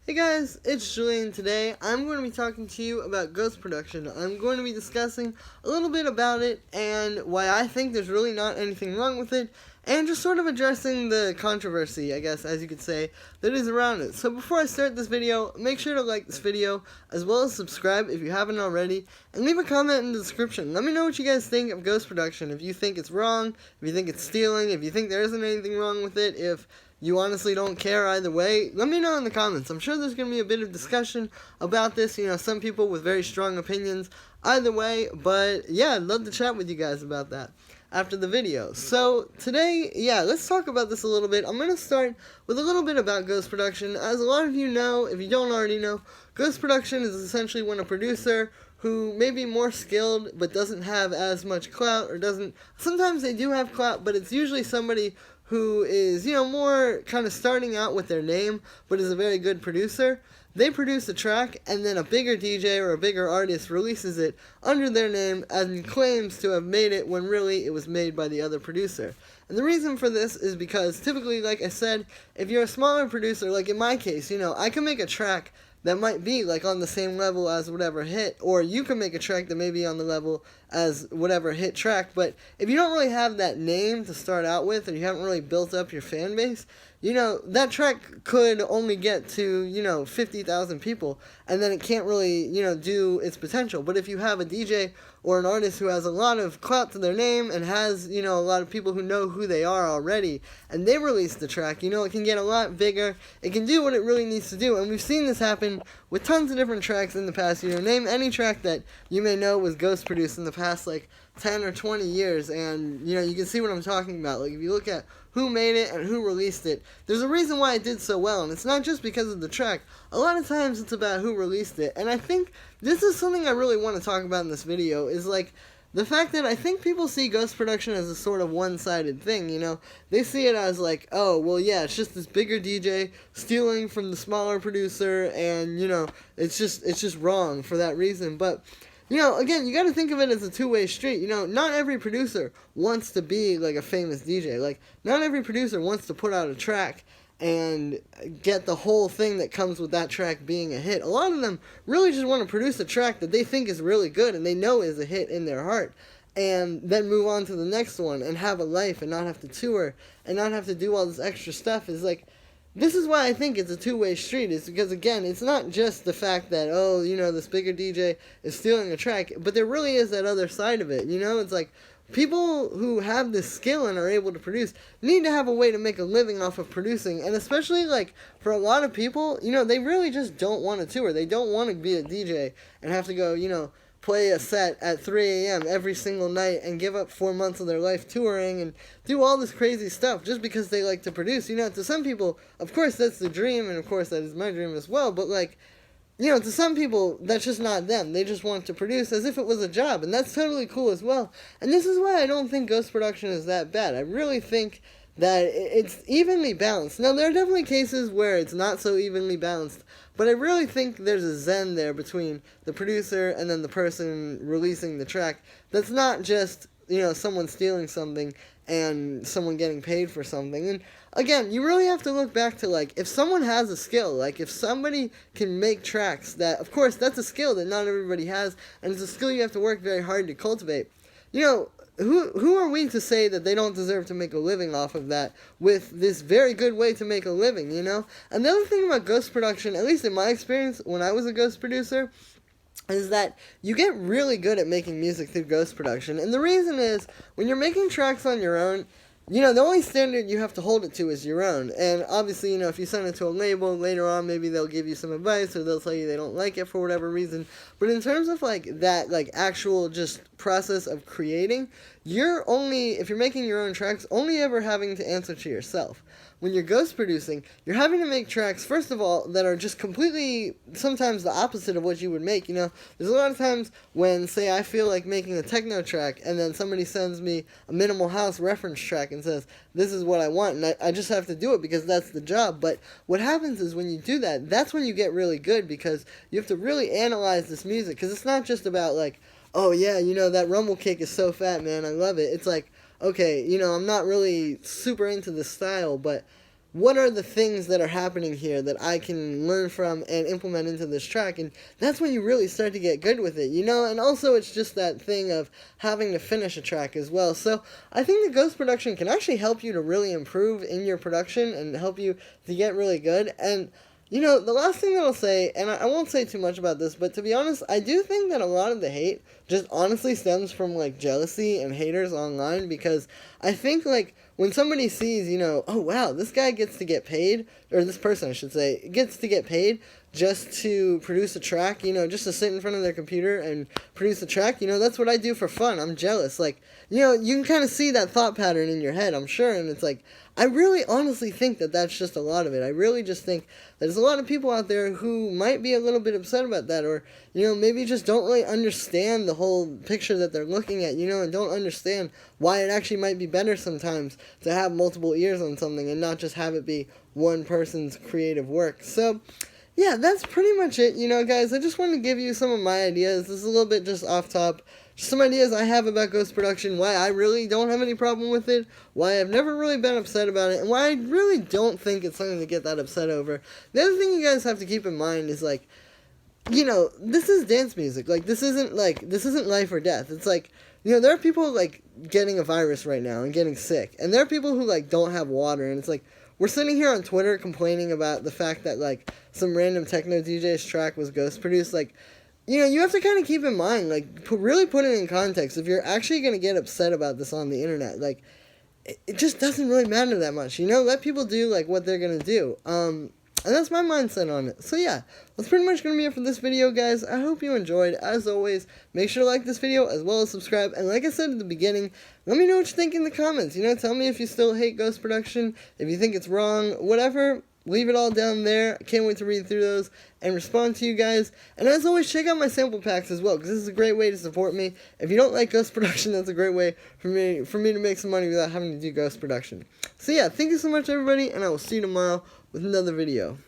Hey guys, it's Julian. Today I'm going to be talking to you about Ghost Production. I'm going to be discussing a little bit about it and why I think there's really not anything wrong with it, and just sort of addressing the controversy, I guess, as you could say, that is around it. So before I start this video, make sure to like this video, as well as subscribe if you haven't already, and leave a comment in the description. Let me know what you guys think of Ghost Production, if you think it's wrong, if you think it's stealing, if you think there isn't anything wrong with it, if you honestly don't care either way, let me know in the comments. I'm sure there's going to be a bit of discussion about this, some people with very strong opinions either way, but yeah, I'd love to chat with you guys about that after the video. So today, let's talk about this a little bit. I'm going to start with a little bit about Ghost Production. As a lot of you know, if you don't already know, Ghost Production is essentially when a producer who may be more skilled but doesn't have as much clout, or doesn't, sometimes they do have clout, but it's usually somebody who is, more kind of starting out with their name, but is a very good producer. They produce a track, and then a bigger DJ or a bigger artist releases it under their name and claims to have made it when really it was made by the other producer. And the reason for this is because typically, like I said, if you're a smaller producer, like in my case, I can make a track that might be like on the same level as whatever hit, or you can make a track that may be on the level as whatever hit track, but if you don't really have that name to start out with, or you haven't really built up your fan base, that track could only get to, 50,000 people, and then it can't really, do its potential. But if you have a DJ or an artist who has a lot of clout to their name and has, a lot of people who know who they are already, and they release the track, it can get a lot bigger. It can do what it really needs to do, and we've seen this happen with tons of different tracks in the past. Name any track that you may know was ghost produced in the past, like 10 or 20 years, and you can see what I'm talking about. Like if you look at who made it and who released it, there's a reason why it did so well, and it's not just because of the track. A lot of times it's about who released it, and I think this is something I really want to talk about in this video, is like the fact that I think people see Ghost Production as a sort of one-sided thing, They see it as like, oh, well, yeah, it's just this bigger DJ stealing from the smaller producer, and, it's just wrong for that reason. But again, you got to think of it as a two-way street. Not every producer wants to be like a famous DJ. Like, not every producer wants to put out a track and get the whole thing that comes with that track being a hit. A lot of them really just want to produce a track that they think is really good and they know is a hit in their heart, and then move on to the next one and have a life and not have to tour and not have to do all this extra stuff. Is like, this is why I think it's a two-way street, is because, again, it's not just the fact that, this bigger DJ is stealing a track, but there really is that other side of it, It's like, people who have this skill and are able to produce need to have a way to make a living off of producing, and especially, like, for a lot of people, they really just don't want to tour. They don't want to be a DJ and have to go, play a set at 3 a.m. every single night and give up 4 months of their life touring and do all this crazy stuff just because they like to produce. To some people, of course, that's the dream, and of course that is my dream as well, but like, to some people, that's just not them. They just want to produce as if it was a job, and that's totally cool as well. And this is why I don't think Ghost Production is that bad. I really think that it's evenly balanced. Now, there are definitely cases where it's not so evenly balanced, but I really think there's a zen there between the producer and then the person releasing the track. That's not just, someone stealing something and someone getting paid for something. And again, you really have to look back to, like, if someone has a skill, like if somebody can make tracks, that, of course, that's a skill that not everybody has, and it's a skill you have to work very hard to cultivate. Who are we to say that they don't deserve to make a living off of that with this very good way to make a living, Another thing about Ghost Production, at least in my experience when I was a ghost producer, is that you get really good at making music through Ghost Production. And the reason is, when you're making tracks on your own, the only standard you have to hold it to is your own. And obviously, if you send it to a label, later on maybe they'll give you some advice, or they'll tell you they don't like it for whatever reason. But in terms of, like, that, like, actual just process of creating, you're only, if you're making your own tracks, only ever having to answer to yourself. When you're ghost producing, you're having to make tracks, first of all, that are just completely, sometimes the opposite of what you would make, There's a lot of times when, say, I feel like making a techno track, and then somebody sends me a minimal house reference track and says, this is what I want, and I just have to do it because that's the job. But what happens is, when you do that, that's when you get really good, because you have to really analyze this music, because it's not just about, like, oh yeah, that rumble kick is so fat, man, I love it. It's like, okay, I'm not really super into this style, but what are the things that are happening here that I can learn from and implement into this track, and that's when you really start to get good with it, you know, and also it's just that thing of having to finish a track as well. So I think the ghost production can actually help you to really improve in your production and help you to get really good. And you know, the last thing that I'll say, and I won't say too much about this, but to be honest, I do think that a lot of the hate just honestly stems from, like, jealousy and haters online, because I think, like, when somebody sees, you know, oh, wow, this guy gets to get paid, or this person, I should say, gets to get paid just to produce a track, you know, just to sit in front of their computer and produce a track, you know, that's what I do for fun. I'm jealous. Like, you know, you can kind of see that thought pattern in your head, I'm sure, and it's like, I really honestly think that that's just a lot of it. I really just think that there's a lot of people out there who might be a little bit upset about that, or, you know, maybe just don't really understand the whole picture that they're looking at, you know, and don't understand why it actually might be better sometimes to have multiple ears on something and not just have it be one person's creative work. So, yeah, that's pretty much it, you know, guys. I just wanted to give you some of my ideas. This is a little bit just off top. Just some ideas I have about ghost production, why I really don't have any problem with it, why I've never really been upset about it, and why I really don't think it's something to get that upset over. The other thing you guys have to keep in mind is, like, you know, this is dance music. Like, this isn't life or death. It's like, you know, there are people, like, getting a virus right now and getting sick, and there are people who, like, don't have water, and it's like, we're sitting here on Twitter complaining about the fact that, like, some random techno DJ's track was ghost produced. Like, you know, you have to kind of keep in mind, like, really put it in context. If you're actually going to get upset about this on the internet, like, it just doesn't really matter that much, you know? Let people do, like, what they're going to do. And that's my mindset on it. So, yeah, that's pretty much going to be it for this video, guys. I hope you enjoyed. As always, make sure to like this video as well as subscribe. And like I said at the beginning, let me know what you think in the comments. You know, tell me if you still hate ghost production, if you think it's wrong, whatever. Leave it all down there. I can't wait to read through those and respond to you guys. And as always, check out my sample packs as well, because this is a great way to support me. If you don't like ghost production, that's a great way for me to make some money without having to do ghost production. So yeah, thank you so much, everybody, and I will see you tomorrow with another video.